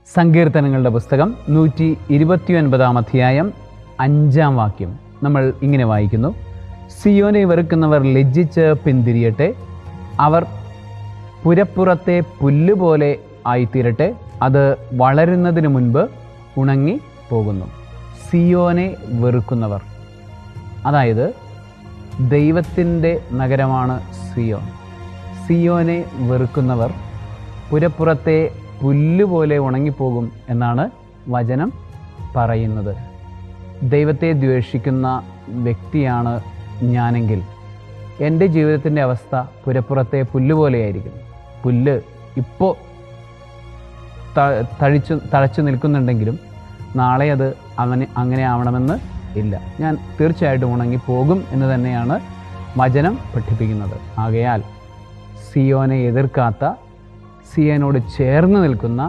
സങ്കീർത്തനങ്ങളുടെ പുസ്തകം 129 അധ്യായം 5 വാക്യം നമ്മൾ ഇങ്ങനെ വായിക്കുന്നു. സിയോനെ വെറുക്കുന്നവർ ലജ്ജിച്ച് പിന്തിരിയട്ടെ, അവർ പുരപ്പുറത്തെ പുല്ലുപോലെ ആയിത്തീരട്ടെ, അത് വളരുന്നതിന് മുൻപ് ഉണങ്ങി പോകുന്നു. സിയോനെ വെറുക്കുന്നവർ, അതായത് ദൈവത്തിൻ്റെ നഗരമാണ് സിയോൻ. സിയോനെ വെറുക്കുന്നവർ പുരപ്പുറത്തെ പുല്ലുപോലെ ഉണങ്ങിപ്പോകും എന്നാണ് വചനം പറയുന്നത്. ദൈവത്തെ ദ്വേഷിക്കുന്ന വ്യക്തിയാണ് ഞാനെങ്കിൽ എൻ്റെ ജീവിതത്തിൻ്റെ അവസ്ഥ പുരപ്പുറത്തെ പുല്ലുപോലെയായിരിക്കും. പുല്ല് ഇപ്പോൾ തഴച്ചു നിൽക്കുന്നുണ്ടെങ്കിലും നാളെ അത് അങ്ങനെ ആവണമെന്ന് ഇല്ല. ഞാൻ തീർച്ചയായിട്ടും ഉണങ്ങിപ്പോകും എന്ന് തന്നെയാണ് വചനം പഠിപ്പിക്കുന്നത്. ആകയാൽ സിയോനെ എതിർക്കാത്ത, സിയോനോട് ചേർന്ന് നിൽക്കുന്ന